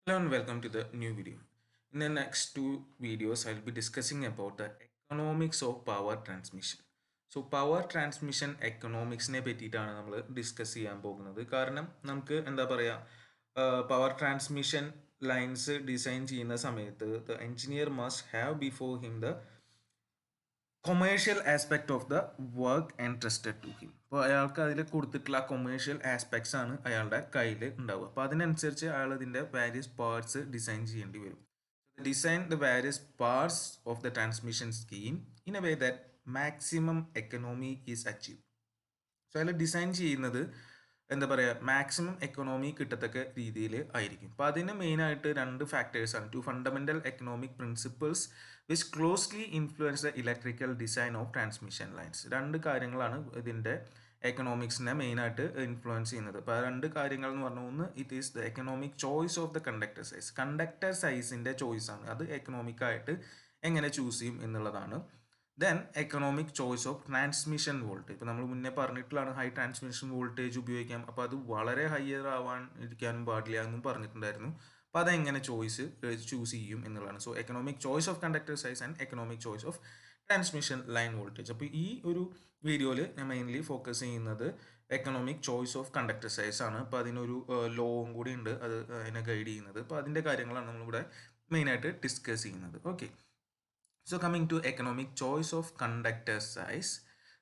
Hello and welcome to the new video. In the next two videos, I'll be discussing about the economics of power transmission. So power transmission economicsനെ പറ്റിയിട്ടാണ് നമ്മൾ discuss ചെയ്യാൻ പോകുന്നത്. കാരണം നമുക്ക് എന്താ പറയുക power transmission lines design ചെയ്യുന്ന സമയത്ത് the engineer must have before him the commercial aspect of the work entrusted to him. അപ്പോൾ അയാൾക്ക് അതിൽ കൊടുത്തിട്ടുള്ള കൊമേഴ്ഷ്യൽ ആസ്പെക്ട്സ് ആണ് അയാളുടെ കയ്യിൽ ഉണ്ടാവുക. അപ്പോൾ അതിനനുസരിച്ച് അയാൾ ഇതിൻ്റെ വാരിയസ് പാർട്സ് ഡിസൈൻ ചെയ്യേണ്ടി വരും. Design the various parts of the transmission scheme in a way that maximum economy is achieve. So അതിൽ ഡിസൈൻ ചെയ്യുന്നത് എന്താ പറയുക മാക്സിമം എക്കണോമി കിട്ടത്തക്ക രീതിയിൽ ആയിരിക്കും. അപ്പോൾ അതിന് മെയിനായിട്ട് രണ്ട് ഫാക്ടേഴ്സാണ്. Two fundamental economic principles which closely influence the electrical design of transmission lines. രണ്ട് കാര്യങ്ങളാണ് ഇതിൻ്റെ എക്കണോമിക്സിനെ മെയിനായിട്ട് ഇൻഫ്ലുവൻസ് ചെയ്യുന്നത്. അപ്പോൾ ആ രണ്ട് കാര്യങ്ങൾ എന്ന് പറഞ്ഞാൽ ഒന്ന് it is the economic choice of the conductor size. Conductor സൈസിൻ്റെ ചോയ്സാണ് അത് എക്കണോമിക്കായിട്ട് എങ്ങനെ ചൂസ് ചെയ്യും എന്നുള്ളതാണ്. Then economic choice of transmission voltage. ഇപ്പോൾ നമ്മൾ മുന്നേ പറഞ്ഞിട്ടുള്ളതാണ് ഹൈ ട്രാൻസ്മിഷൻ വോൾട്ടേജ് ഉപയോഗിക്കാം. അപ്പോൾ അത് വളരെ ഹയർ ആവാൻ ഇരിക്കാനും പാടില്ല എന്നും പറഞ്ഞിട്ടുണ്ടായിരുന്നു. അപ്പോൾ അതെങ്ങനെ ചൂസ് ചെയ്യും എന്നുള്ളതാണ്. So economic choice of conductor size and economic choice of transmission line voltage. അപ്പോൾ ഈ ഒരു വീഡിയോയിൽ ഞാൻ മെയിൻലി ഫോക്കസ് ചെയ്യുന്നത് economic choice of conductor size ആണ്. അപ്പോൾ അതിനൊരു ലോവും കൂടി ഉണ്ട് അത് അതിനെ ഗൈഡ് ചെയ്യുന്നത്. അപ്പോൾ അതിൻ്റെ കാര്യങ്ങളാണ് നമ്മളിവിടെ മെയിനായിട്ട് ഡിസ്കസ് ചെയ്യുന്നത്. Okay. So coming to economic choice of conductor size,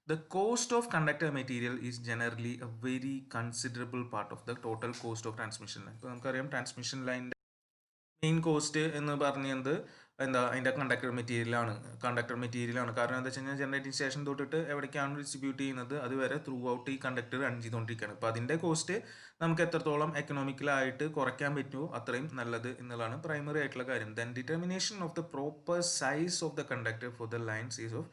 the cost of conductor material is generally a very considerable part of the total cost of transmission line. ഇപ്പോൾ നമുക്കറിയാം ട്രാൻസ്മിഷൻ ലൈനിൻ്റെ മെയിൻ കോസ്റ്റ് എന്ന് പറയുന്നത് എന്താ അതിൻ്റെ conductor മെറ്റീരിയലാണ്. കാരണം എന്താ വെച്ച് കഴിഞ്ഞാൽ ജനറേറ്റിംഗ് സ്റ്റേഷൻ തൊട്ടിട്ട് എവിടേക്കാണ് ഡിസ്ട്രിബ്യൂട്ട് ചെയ്യുന്നത് അതുവരെ ത്രൂ ഔട്ട് ഈ കണ്ടക്ടർ റൺ ചെയ്തുകൊണ്ടിരിക്കുകയാണ്. അപ്പോൾ അതിൻ്റെ കോസ്റ്റ് നമുക്ക് എത്രത്തോളം എക്കണോമിക്കലായിട്ട് കുറയ്ക്കാൻ പറ്റുമോ അത്രയും നല്ലത് എന്നുള്ളതാണ് പ്രൈമറി ആയിട്ടുള്ള കാര്യം. Then determination of the proper size of the conductor for the lines is of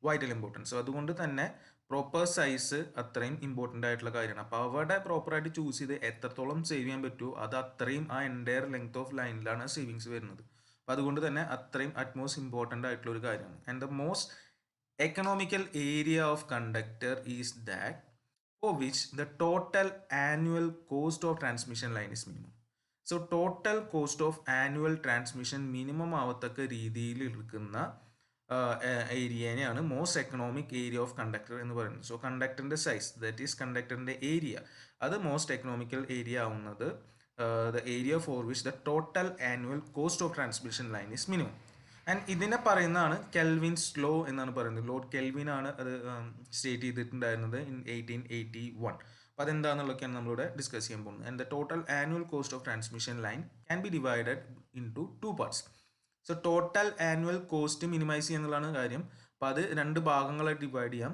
vital importance. അതുകൊണ്ട് തന്നെ പ്രോപ്പർ സൈസ് അത്രയും ഇമ്പോർട്ടൻ്റ് ആയിട്ടുള്ള കാര്യമാണ്. അപ്പോൾ അവിടെ പ്രോപ്പറായിട്ട് ചൂസ് ചെയ്ത് എത്രത്തോളം സേവ് ചെയ്യാൻ പറ്റുമോ അത് അത്രയും ആ എൻറ്റയർ ലെങ്ത് ഓഫ് ലൈനിലാണ് സേവിങ്സ് വരുന്നത്. അപ്പോൾ അതുകൊണ്ട് തന്നെ അത്രയും അറ്റ്മോസ്റ്റ് ഇമ്പോർട്ടൻ്റ് ആയിട്ടുള്ള ഒരു കാര്യമാണ്. And the most economical area of conductor is that for which the total annual cost of transmission line is minimum. So total cost of annual transmission minimum ആവത്തക്ക രീതിയിൽ എടുക്കുന്ന ഏരിയനെയാണ് most economic area of conductor എന്ന് പറയുന്നത്. So കണ്ടക്ടറിൻ്റെ size that is കണ്ടക്ടറിൻ്റെ area അത് most economical area ആവുന്നത് the area for which the total annual cost of transmission line is minimum. And ഇതിനെ പറയുന്നതാണ് കെൽവിൻസ് ലോ എന്നാണ് പറയുന്നത്. ലോർഡ് കെൽവിൻ ആണ് അത് സ്റ്റേറ്റ് ചെയ്തിട്ടുണ്ടായിരുന്നത് ഇൻ 1881. അപ്പോൾ അതെന്താണെന്നുള്ളതൊക്കെയാണ് നമ്മളിവിടെ ഡിസ്കസ് ചെയ്യാൻ പോകുന്നത്. And the total annual cost of transmission line can be divided into two parts. So total annual cost minimise ചെയ്യുന്നതാണ് കാര്യം. അപ്പോൾ അത് രണ്ട് ഭാഗങ്ങളായിട്ട് ഡിവൈഡ് ചെയ്യാം.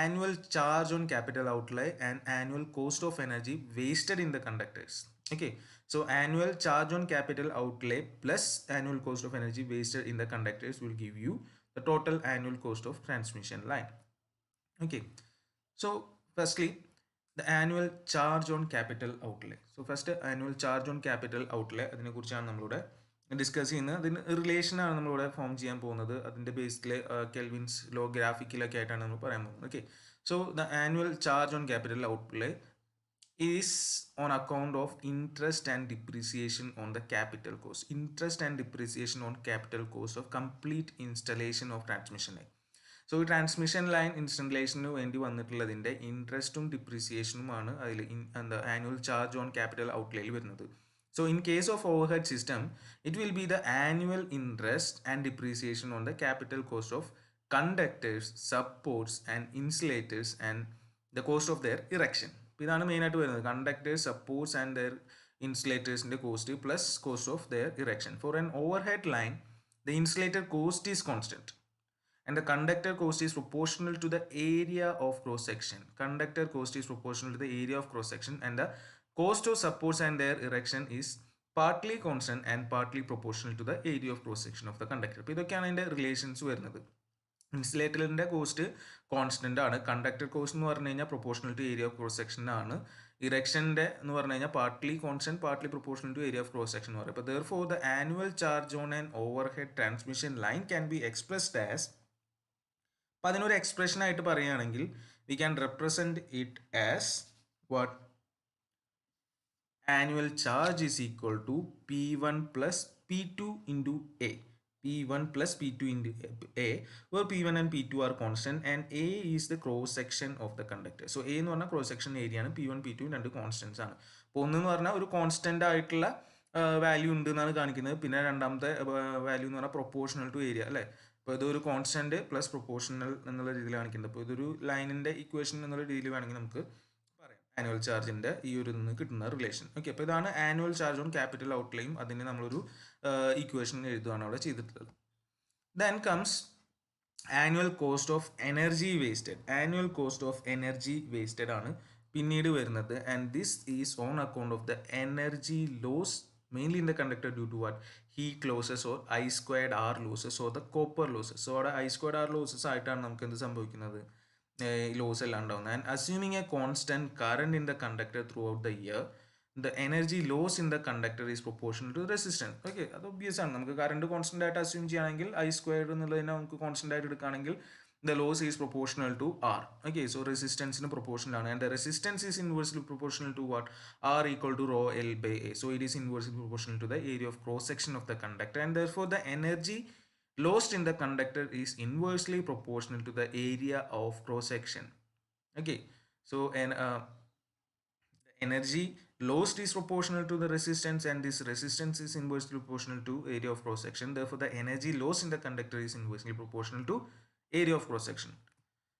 Annual charge on capital outlay and annual cost of energy wasted in the conductors. Okay. So annual charge on capital outlay plus annual cost of energy wasted in the conductors will give you the total annual cost of transmission line. Okay. So firstly the annual charge on capital outlay. So first annual charge on capital outlay അതിനെക്കുറിച്ചാണ് നമ്മളിവിടെ discuss ചെയ്യുന്നത്. അതിന് റിലേഷനാണ് നമ്മളിവിടെ form ചെയ്യാൻ പോകുന്നത്. അതിൻ്റെ ബേസിൽ Kelvin's law ഗ്രാഫിക്കിലൊക്കെ ആയിട്ടാണ് നമ്മൾ പറയാൻ പോകുന്നത്. Okay. So the annual charge on capital outlay is on account of interest and depreciation on the capital cost. Interest and depreciation on capital cost of complete installation of transmission line. So ഈ transmission line ഇൻസ്റ്റലേഷന് വേണ്ടി വന്നിട്ടുള്ളതിൻ്റെ ഇൻട്രസ്റ്റും ഡിപ്രീസിയേഷനുമാണ് അതിൽ എന്താ annual charge on capital ഔട്ട്ലേയിൽ വരുന്നത്. So in case of overhead system, it will be the annual interest and depreciation on the capital cost of conductors, supports and insulators and the cost of their erection. ഇതാണ് മെയിനായിട്ട് വരുന്നത്. Conductors, supports and their ഇൻസുലേറ്റേഴ്സിൻ്റെ cost plus cost of their erection. For an overhead line the insulator cost is constant and the conductor cost is proportional to the area of cross section. Conductor cost is proportional to the area of cross section and the cost of supports and their erection is partly constant and partly proportional to the area of cross section of the conductor. അപ്പോൾ ഇതൊക്കെയാണ് അതിൻ്റെ relations വരുന്നത്. ഇൻസുലേറ്ററിൻ്റെ cost constant ആണ്. Conductor cost എന്ന് പറഞ്ഞു കഴിഞ്ഞാൽ proportional to area of cross section ആണ്. ഇറക്ഷൻ്റെ എന്ന് പറഞ്ഞു കഴിഞ്ഞാൽ partly constant partly proportional to area of cross section എന്ന് പറയും. അപ്പോൾ therefore the annual charge on an overhead transmission line can be expressed as, അപ്പോൾ അതിനൊരു എക്സ്പ്രഷൻ ആയിട്ട് പറയുകയാണെങ്കിൽ we can represent it as what annual charge is equal to P1 plus P2 into A. P1 plus P2 into A, where P1 and P2 are constant and A is the cross section of the conductor. So A എന്ന് പറഞ്ഞാൽ cross section area ആണ്, P1 P2 രണ്ട് constants ആണ്. അപ്പോൾ ഒന്നെന്ന് പറഞ്ഞാൽ ഒരു constant ആയിട്ടുള്ള വാല്യൂ ഉണ്ട് എന്നാണ് കാണിക്കുന്നത്, പിന്നെ രണ്ടാമത്തെ വാല്യൂ എന്ന് പറഞ്ഞാൽ പ്രൊപ്പോർഷണൽ ടു ഏരിയ അല്ലേ. അപ്പോൾ ഇതൊരു കോൺസ്റ്റന്റ് പ്ലസ് പ്രൊപ്പോർഷണൽ എന്നുള്ള രീതിയിൽ കാണിക്കുന്നത്. അപ്പോൾ ഇതൊരു ലൈനിന്റെ ഇക്വേഷൻ എന്നുള്ള രീതിയിൽ വേണമെങ്കിൽ നമുക്ക് ആനുവൽ ചാർജിന്റെ ഈ ഒരു നിന്ന് കിട്ടുന്ന റിലേഷൻ. ഓക്കെ, അപ്പോൾ ഇതാണ് ആനുവൽ ചാർജ് ഓൺ ക്യാപിറ്റൽ ഔട്ട്ലേയും അതിന് നമ്മളൊരു ഇക്വേഷൻ എഴുതുകയാണ് അവിടെ ചെയ്തിട്ടുള്ളത്. Then comes annual cost of energy wasted. Annual cost of energy wasted ആണ് പിന്നീട് വരുന്നത്. And this is on account of the energy loss mainly in the conductor due to what heat losses or I squared R losses or the copper losses. So അവിടെ I squared R losses ആയിട്ടാണ് നമുക്ക് എന്ത് സംഭവിക്കുന്നത്, loss എല്ലാം ഉണ്ടാവുന്നത്. And assuming a constant current in the conductor throughout the year, the energy loss in the conductor is proportional to resistance. Okay, അത് obvious ആണ്. നമുക്ക് കറണ്ട് കോൺസ്റ്റന്റ് ആയിട്ട് അസ്യൂം ചെയ്യുകയാണെങ്കിൽ ഐ സ്ക്വയർഡ് എന്നുള്ളതിനെ നമുക്ക് കോൺസ്റ്റന്റ് ആയിട്ട് എടുക്കുകയാണെങ്കിൽ the loss is proportional to R. Okay, so resistance in proportional and the resistance is inversely proportional to what? R equal to rho L by A. So it is inversely proportional to the area of cross section of the conductor, and therefore the energy lost in the conductor is inversely proportional to the area of cross section. Okay, so and the energy lost is proportional to the resistance, and this resistance is inversely proportional to area of cross section. Therefore the energy lost in the conductor is inversely proportional to area of cross section.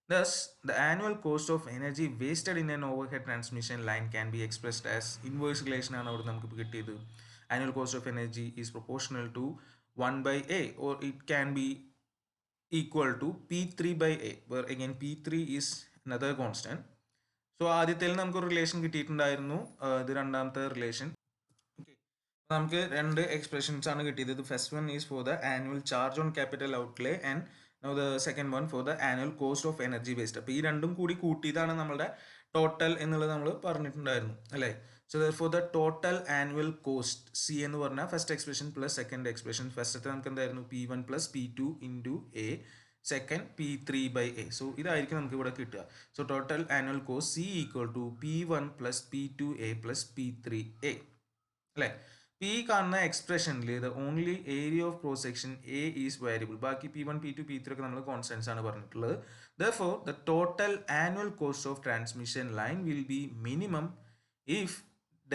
Thus the annual cost of energy wasted in an overhead transmission line can be expressed as inverse relation ആണ് അവിടെ നമുക്ക് കിട്ടിയത്. Annual cost of energy is proportional to 1 by A, or it can be equal to P3 by A, where again P3 is another constant. So ആദ്യത്തിൽ നമുക്ക് relation കിട്ടിയിട്ടുണ്ടായിരുന്നു, ഇത് രണ്ടാമത്തെ relation. നമുക്ക് രണ്ട് എക്സ്പ്രഷൻസ് ആണ് കിട്ടിയത്. First one is for the annual charge on capital outlay and now the second one for the annual cost of energy waste. അപ്പോൾ ഈ രണ്ടും കൂടി കൂട്ടിയതാണ് നമ്മുടെ ടോട്ടൽ എന്നുള്ളത് നമ്മൾ പറഞ്ഞിട്ടുണ്ടായിരുന്നു അല്ലേ. So therefore the total annual cost C എന്ന് പറഞ്ഞാൽ first expression plus second expression. ഫസ്റ്റത്തെ നമുക്ക് എന്തായിരുന്നു P1 plus P2 into A, second P3 by A. So ഇതായിരിക്കും നമുക്ക് ഇവിടെ കിട്ടുക. So total annual cost C equal to P1 plus P2A plus P3A അല്ലേ. ഈ കാണുന്ന എക്സ്പ്രഷനിൽ the only area of cross section A is variable. ബാക്കി P1 P2 P3 ഒക്കെ നമ്മൾ കോൺസ്റ്റൻസ് ആണ് പറഞ്ഞിട്ടുള്ളത്. Therefore the total annual cost of transmission line will be minimum if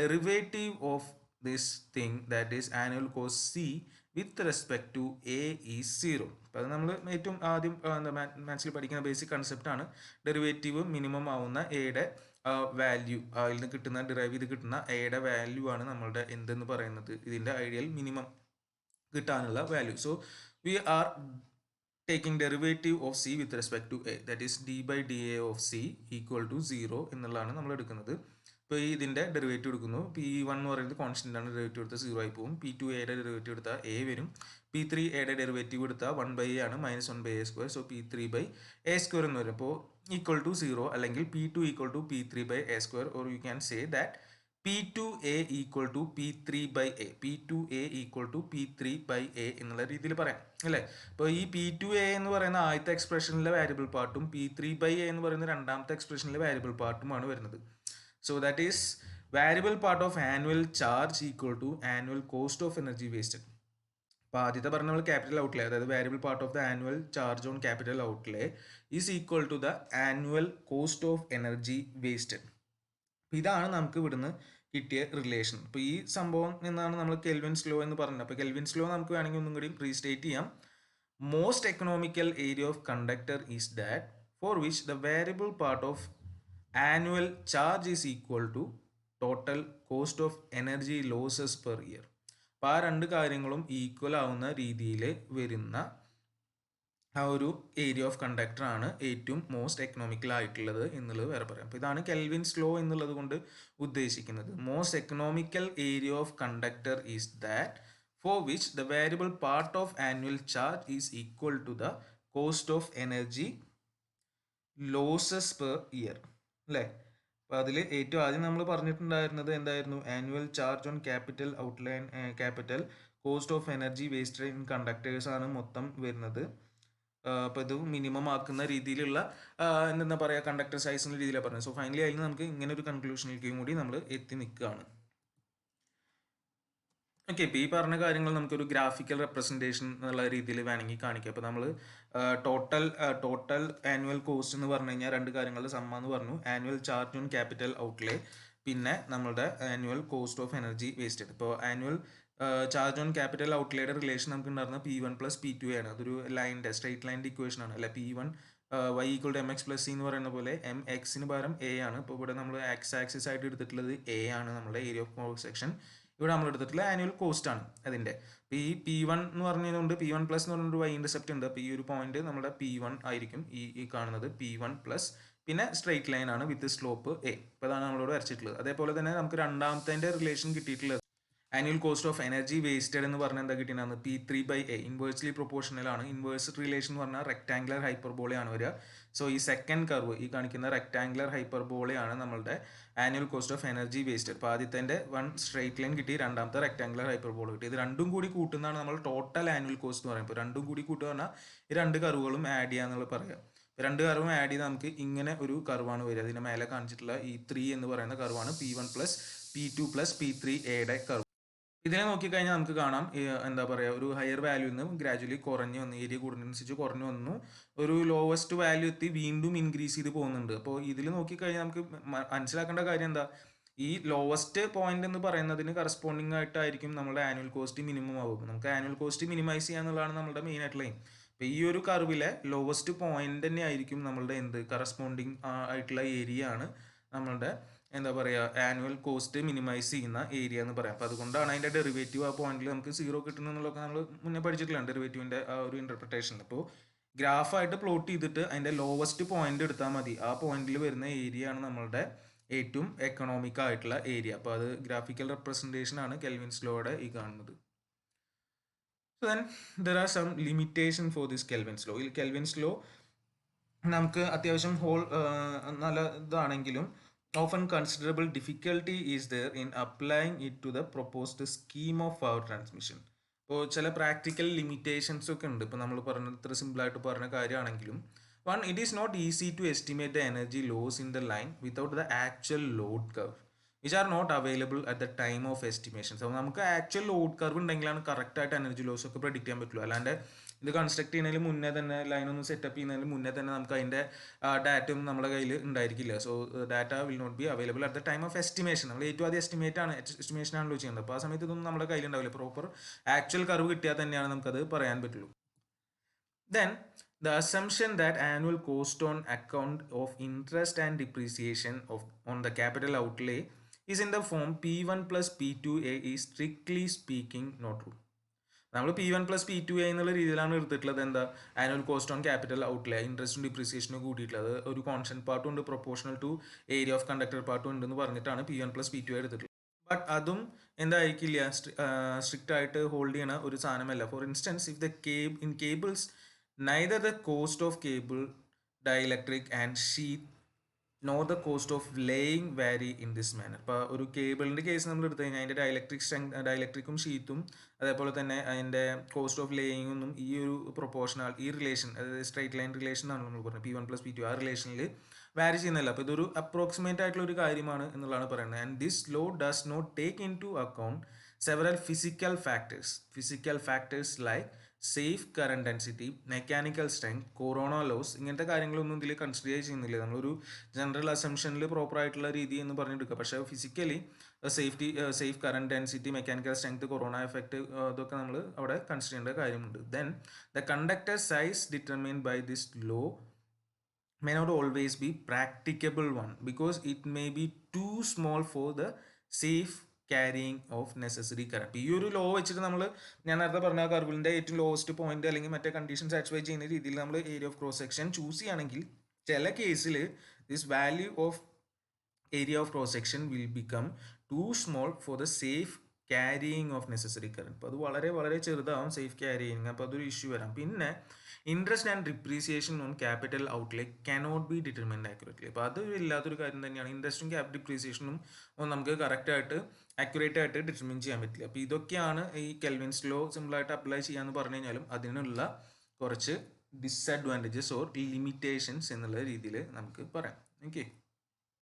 derivative of this thing, that is annual cost C with respect to A is 0. അപ്പോൾ അത് നമ്മൾ ഏറ്റവും ആദ്യം മാത്സിൽ പഠിക്കുന്ന ബേസിക് കൺസെപ്റ്റ് ആണ്. ഡെറിവേറ്റീവ് മിനിമം ആവുന്ന എയുടെ വാല്യൂ, അതിൽ നിന്ന് കിട്ടുന്ന ഡിറൈവ് ചെയ്ത് കിട്ടുന്ന എയുടെ വാല്യൂ ആണ് നമ്മളുടെ എന്തെന്ന് പറയുന്നത്, ഇതിൻ്റെ ഐഡിയൽ മിനിമം കിട്ടാനുള്ള value. So we are taking derivative of C with respect to A, that is d by d A of C equal to 0 എന്നുള്ളതാണ് നമ്മൾ എടുക്കുന്നത്. ഇപ്പോൾ ഈ ഇതിൻ്റെ ഡെറിവേറ്റീവ് എടുക്കുന്നു. P1 എന്ന് പറയുന്നത് കോൺസ്റ്റൻ്റ് ആണ്, ഡെറിവേറ്റീവ് എടുത്താൽ 0 ആയി പോകും. P2 എയുടെ ഡെറിവേറ്റീവ് എടുത്താൽ എ വരും. P3 എയുടെ ഡെറിവേറ്റീവ് എടുത്താൽ 1 ബൈ എ ആണ്, -1 by A square. So P3 by A square എന്ന് വരും. അപ്പോൾ ഈക്വൽ ടു 0 അല്ലെങ്കിൽ P2 equal to P3 by A square, or you can say that P2A equal to P3 by A, P2A equal to P3 by A എന്നുള്ള രീതിയിൽ പറയാം അല്ലേ. അപ്പോൾ ഈ P2A എന്ന് പറയുന്ന ആദ്യത്തെ എക്സ്പ്രഷനിലെ വാരിയബിൾ പാർട്ടും P3 ബൈ എ എന്ന് പറയുന്ന രണ്ടാമത്തെ എക്സ്പ്രഷനിലെ വാരിയബിൾ പാർട്ടുമാണ് വരുന്നത്. So that is variable part of annual charge equal to annual cost of energy wasted. അപ്പോൾ ആദ്യത്തെ പറഞ്ഞ നമ്മൾ ക്യാപിറ്റൽ ഔട്ട്ലേ, അതായത് variable part of the annual charge on capital outlay is equal to the annual cost of energy wasted. ഇതാണ് നമുക്ക് ഇവിടുന്ന് കിട്ടിയ relation. അപ്പോൾ ഈ സംഭവം നിന്നാണ് നമ്മൾ കെൽവിൻസ് ലോ എന്ന് പറഞ്ഞത്. അപ്പോൾ കെൽവിൻസ് ലോ നമുക്ക് വേണമെങ്കിൽ ഒന്നും കൂടി റീസ്റ്റേറ്റ് ചെയ്യാം. Most economical area of conductor is that for which the variable part of annual charge is equal to total cost of energy losses per year. അപ്പോൾ ആ രണ്ട് കാര്യങ്ങളും ഈക്വൽ ആവുന്ന രീതിയിൽ വരുന്ന ആ ഒരു ഏരിയ ഓഫ് കണ്ടക്ടർ ആണ് ഏറ്റവും മോസ്റ്റ് എക്കണോമിക്കൽ ആയിട്ടുള്ളത് എന്നുള്ളത് വേറെ പറയാം. അപ്പോൾ ഇതാണ് കെൽവിൻസ് ലോ എന്നുള്ളത് കൊണ്ട് ഉദ്ദേശിക്കുന്നത്. Most economical area of conductor is that for which the variable part of annual charge is equal to the cost of energy losses per year അല്ലേ. അപ്പോൾ അതിൽ ഏറ്റവും ആദ്യം നമ്മൾ പറഞ്ഞിട്ടുണ്ടായിരുന്നത് എന്തായിരുന്നു, annual charge on capital outlay capital cost of energy wasted in conductors ആണ് മൊത്തം വരുന്നത്. അപ്പോൾ ഇത് മിനിമം ആക്കുന്ന രീതിയിലുള്ള എന്താ പറയുക കണ്ടക്ടർ സൈസ് എന്ന രീതിയിലാണ് പറഞ്ഞത്. സോ ഫൈനലി അതിൽ നമുക്ക് ഇങ്ങനെ ഒരു കൺക്ലൂഷനിലേക്കും കൂടി നമ്മൾ എത്തി നിൽക്കുകയാണ്. ഓക്കെ. ഇപ്പോൾ ഈ പറഞ്ഞ കാര്യങ്ങൾ നമുക്കൊരു ഗ്രാഫിക്കൽ റെപ്രസെൻറ്റേഷൻ എന്നുള്ള രീതിയിൽ വേണമെങ്കിൽ കാണിക്കാം. അപ്പോൾ നമ്മൾ ടോട്ടൽ ആനുവൽ കോസ്റ്റ് എന്ന് പറഞ്ഞു കഴിഞ്ഞാൽ രണ്ട് കാര്യങ്ങളുടെ സമ്മ എന്ന് പറഞ്ഞു. Annual charge on capital outlay, പിന്നെ നമ്മുടെ annual cost of energy wasted. ഇപ്പോൾ ആനുവൽ ചാർജ് ഓൺ ക്യാപിറ്റൽ ഔട്ട്ലേയുടെ റിലേഷൻ നമുക്ക് ഉണ്ടായിരുന്ന P1 പ്ലസ് P2 ആണ്. അതൊരു ലൈനിൻ്റെ സ്ട്രേറ്റ് ലൈനിൻ്റെ ഇക്വേഷൻ ആണ്. അല്ലെ P1 y equal to mx plus C എന്ന് പറയുന്ന പോലെ mxന് പകരം a ആണ്. ഇപ്പോൾ ഇവിടെ നമ്മൾ എക്സ് ആക്സിസ് ആയിട്ട് എടുത്തിട്ടുള്ളത് a ആണ് നമ്മുടെ ഏരിയ ഓഫ് ക്രോസ് സെക്ഷൻ. ഇവിടെ നമ്മൾ എടുത്തിട്ടുള്ള ആനുവൽ കോസ്റ്റ് ആണ് അതിൻ്റെ. അപ്പോൾ ഈ P1 എന്ന് പറഞ്ഞതുകൊണ്ട് P1 പ്ലസ് എന്ന് പറഞ്ഞൊരു y ഇൻ്റർസെപ്റ്റ് ഉണ്ട്. അപ്പോൾ ഈ ഒരു പോയിന്റ് നമ്മുടെ P1 ആയിരിക്കും, ഈ കാണുന്നത് P1 പ്ലസ്, പിന്നെ സ്ട്രേറ്റ് ലൈൻ ആണ് വിത്ത് സ്ലോപ്പ് a. അപ്പോൾ അതാണ് നമ്മളോട് വരച്ചിട്ടുള്ളത്. അതേപോലെ തന്നെ നമുക്ക് രണ്ടാമത്തെ റിലേഷൻ കിട്ടിയിട്ടുള്ളത് annual cost of energy wasted എന്ന് പറഞ്ഞാൽ എന്താ കിട്ടിയാണ് P3/A, ഇൻവേഴ്സ്ലി പ്രൊപ്പോർഷണൽ ആണ്. ഇൻവേഴ്സ് റിലേഷൻ എന്ന് പറഞ്ഞാൽ റെക്ടാംഗുലർ ഹൈപ്പർബോളയാണ് വരിക. സോ ഈ സെക്കൻഡ് കർവ്, ഈ കാണിക്കുന്ന റെക്ടാംഗുലർ ഹൈപ്പർബോളയാണ് നമ്മളുടെ annual cost of energy wasted. അപ്പോൾ ആദ്യത്തെ വൺ സ്ട്രേറ്റ് ലൈൻ കിട്ടി, രണ്ടാമത്തെ റെക്ടാംഗുലർ ഹൈപ്പർബോള കിട്ടി. ഇത് രണ്ടും കൂടി കൂട്ടുന്നതാണ് നമ്മൾ ടോട്ടൽ ആനുവൽ കോസ്റ്റ് എന്ന് പറയുമ്പോൾ. രണ്ടും കൂടി കൂട്ടുക പറഞ്ഞാൽ ഈ രണ്ട് കർവുകളും ആഡ് ചെയ്യാന്നുള്ളത് പറയാം. രണ്ട് കർവും ആഡ് ചെയ്ത് നമുക്ക് ഇങ്ങനെ ഒരു കർവാണ് വരിക. അതിന് മേലെ കാണിച്ചിട്ടുള്ള ഈ 3 എന്ന് പറയുന്ന കർവാണ് P1 plus P2 plus P3A curve. ഇതിനെ നോക്കിക്കഴിഞ്ഞാൽ നമുക്ക് കാണാം, എന്താ പറയുക, ഒരു ഹയർ വാല്യൂ നിന്ന് ഗ്രാജുവലി കുറഞ്ഞു വന്നു, ഏരിയ കൂടുന്നതിനനുസരിച്ച് കുറഞ്ഞു വന്നു, ഒരു ലോവസ്റ്റ് വാല്യൂ എത്തി വീണ്ടും ഇൻക്രീസ് ചെയ്ത് പോകുന്നുണ്ട്. അപ്പോൾ ഇതിൽ നോക്കിക്കഴിഞ്ഞാൽ നമുക്ക് മനസ്സിലാക്കേണ്ട കാര്യം എന്താ, ഈ ലോവസ്റ്റ് പോയിന്റ് എന്ന് പറയുന്നതിന് കറസ്പോണ്ടിങ് ആയിട്ടായിരിക്കും നമ്മുടെ ആനുവൽ കോസ്റ്റ് മിനിമം ആവും. നമുക്ക് ആനുവൽ കോസ്റ്റ് മിനിമൈസ് ചെയ്യാന്നുള്ളതാണ് നമ്മുടെ മെയിൻ ആയിട്ടുള്ള എയിം. അപ്പോൾ ഈ ഒരു കർവിലെ ലോവസ്റ്റ് പോയിന്റ് തന്നെ ആയിരിക്കും നമ്മളുടെ കറസ്പോണ്ടിങ് ആയിട്ടുള്ള ഏരിയ ആണ് നമ്മളുടെ എന്താ പറയുക ആനുവൽ കോസ്റ്റ് മിനിമൈസ് ചെയ്യുന്ന ഏരിയ എന്ന് പറയാം. അപ്പോൾ അതുകൊണ്ടാണ് അതിൻ്റെ ഡെറിവേറ്റീവ് ആ പോയിന്റിൽ നമുക്ക് 0 കിട്ടുന്നതെന്നുള്ളതൊക്കെ നമ്മൾ മുന്നേ പഠിച്ചിട്ടില്ല ഡെറിവേറ്റീവിൻ്റെ ആ ഒരു ഇൻ്റർപ്രിട്ടേഷൻ. അപ്പോൾ ഗ്രാഫായിട്ട് പ്ലോട്ട് ചെയ്തിട്ട് അതിൻ്റെ ലോവസ്റ്റ് പോയിന്റ് എടുത്താൽ മതി. ആ പോയിന്റിൽ വരുന്ന ഏരിയ ആണ് നമ്മളുടെ ഏറ്റവും എക്കണോമിക് ആയിട്ടുള്ള ഏരിയ. അപ്പോൾ അത് ഗ്രാഫിക്കൽ റെപ്രസെൻറ്റേഷൻ ആണ് കെൽവിൻസ് ലോയുടെ ഈ കാണുന്നത്. So then there are some limitation for this Kelvin's law. ഈ കെൽവിൻസ് ലോ നമുക്ക് അത്യാവശ്യം നല്ല ഇതാണെങ്കിലും often considerable difficulty is there in applying it to the proposed scheme of power transmission. ഇപ്പോൾ ചില പ്രാക്ടിക്കൽ ലിമിറ്റേഷൻസ് ഒക്കെ ഉണ്ട്. ഇപ്പോൾ നമ്മൾ പറഞ്ഞത് ഇത്ര സിമ്പിളായിട്ട് പറഞ്ഞ കാര്യമാണെങ്കിലും, one, it is not easy to estimate the energy loss in the line without the actual load curve which are not available at the time of estimations. അപ്പോൾ നമുക്ക് ആക്ച്വൽ ലോഡ് കർവ് ഉണ്ടെങ്കിലാണ് കറക്റ്റായിട്ട് എനർജി ലോസ് ഒക്കെ predict ചെയ്യാൻ പറ്റുള്ളൂ. അല്ലാണ്ട് ഇത് construct ചെയ്യുന്നതിന് മുന്നേ തന്നെ, ലൈനൊന്നും സെറ്റപ്പ് ചെയ്യുന്നതിന് മുന്നേ തന്നെ നമുക്ക് അതിൻ്റെ ഡാറ്റയും നമ്മുടെ കയ്യിൽ ഉണ്ടായിരിക്കില്ല. So data will not be available at the time of estimation. നമ്മൾ ഏറ്റവും ആദ്യം എസ്റ്റിമേഷൻ ആണല്ലോ ചെയ്യുന്നത്. അപ്പോൾ ആ സമയത്ത് ഇതൊന്നും നമ്മുടെ കയ്യിൽ ഉണ്ടാവില്ല. പ്രോപ്പർ ആക്ച്വൽ കർവ് കിട്ടിയാൽ തന്നെയാണ് നമുക്കത് പറയാൻ പറ്റുള്ളൂ. Then the assumption that annual cost on account of interest and depreciation on the capital outlay is in the form P1 plus P2A is strictly speaking not true. നമ്മൾ P1 plus P2A എന്നുള്ള രീതിയിലാണ് എടുത്തിട്ടുള്ളത്. എന്താ, annual cost on capital outlay, ഇൻട്രസ്റ്റും ഡിപ്രീസിയേഷനും കൂട്ടിയിട്ടുള്ളത് ഒരു constant പാർട്ടും ഉണ്ട്, proportional to area of conductor പാർട്ടും ഉണ്ടെന്ന് പറഞ്ഞിട്ടാണ് P1 പ്ലസ് P2A എടുത്തിട്ടുള്ളത്. ബട്ട് അതും എന്തായിരിക്കില്ല, സ്ട്രിക്റ്റ് ആയിട്ട് ഹോൾഡ് ചെയ്യണ ഒരു സാധനമല്ല. For instance, if the in cables neither the cost of cable, dielectric and sheath nor the cost of laying vary in this manner. ഇപ്പോൾ ഒരു കേബിളിൻ്റെ കേസ് നമ്മൾ എടുത്തു കഴിഞ്ഞാൽ അതിൻ്റെ ഡയലക്ട്രിക്കും ഷീറ്റും അതേപോലെ തന്നെ അതിൻ്റെ കോസ്റ്റ് ഓഫ് ലേയിങ് ഒന്നും ഈ ഒരു പ്രൊപ്പോർഷണൽ, ഈ റിലേഷൻ, അതായത് സ്ട്രൈറ്റ് ലൈൻ റിലേഷൻ ആണ് നമ്മൾ പറഞ്ഞത് P1 പ്ലസ് P2, ആ റിലേഷനിൽ വാരി ചെയ്യുന്നില്ല. അപ്പോൾ ഇതൊരു അപ്രോക്സിമേറ്റ് ആയിട്ടുള്ള ഒരു കാര്യമാണ് എന്നുള്ളതാണ് പറയുന്നത്. And this law does not take into account several physical factors like safe current density, mechanical strength, corona loss, ഇങ്ങനത്തെ കാര്യങ്ങളൊന്നും ഇതിൽ കൺസിഡർ ചെയ്യുന്നില്ല. നമ്മളൊരു ജനറൽ അസംഷനിൽ പ്രോപ്പർ ആയിട്ടുള്ള രീതി എന്ന് പറഞ്ഞെടുക്കുക. പക്ഷേ physically safe current density, mechanical strength, corona effect, ഇതൊക്കെ നമ്മൾ അവിടെ കൺസിഡർ ചെയ്യേണ്ട കാര്യമുണ്ട്. Then the conductor size determined by this law may not always be practicable one because it may be too small for the safe carrying of necessary current. ഈ ഒരു law വെച്ചിട്ട് നമ്മൾ, ഞാൻ നേരത്തെ പറഞ്ഞ കർവിൻ്റെ ഏറ്റവും ലോവസ്റ്റ് പോയിന്റ് അല്ലെങ്കിൽ മറ്റേ കണ്ടീഷൻ സാറ്റിസ്ഫൈ ചെയ്യുന്ന രീതിയിൽ നമ്മൾ area of cross section choose ചെയ്യുകയാണെങ്കിൽ ചില കേസിൽ this value of area of cross section will become too small for the safe carrying of necessary current. അപ്പോൾ അത് വളരെ വളരെ ചെറുതാവും സേഫ് ക്യാരിയിങ്. അപ്പോൾ അതൊരു ഇഷ്യൂ വരാം. പിന്നെ interest and depreciation on capital outlay cannot be determined accurately. അപ്പോൾ അത് ഇല്ലാത്തൊരു കാര്യം തന്നെയാണ്. ഇൻട്രസ്റ്റും ഡിപ്രീസിയേഷനും നമുക്ക് കറക്റ്റായിട്ട് ആക്യുറേറ്റ് ആയിട്ട് ഡിറ്റർമിൻ ചെയ്യാൻ പറ്റില്ല. അപ്പോൾ ഇതൊക്കെയാണ് ഈ കെൽവിൻസ് ലോ സിമ്പിളായിട്ട് അപ്ലൈ ചെയ്യാമെന്ന് പറഞ്ഞു കഴിഞ്ഞാലും അതിനുള്ള കുറച്ച് ഡിസഡ്വാൻറ്റേജസ് ഓർ ലിമിറ്റേഷൻസ് എന്നുള്ള രീതിയിൽ നമുക്ക് പറയാം. ഓക്കെ.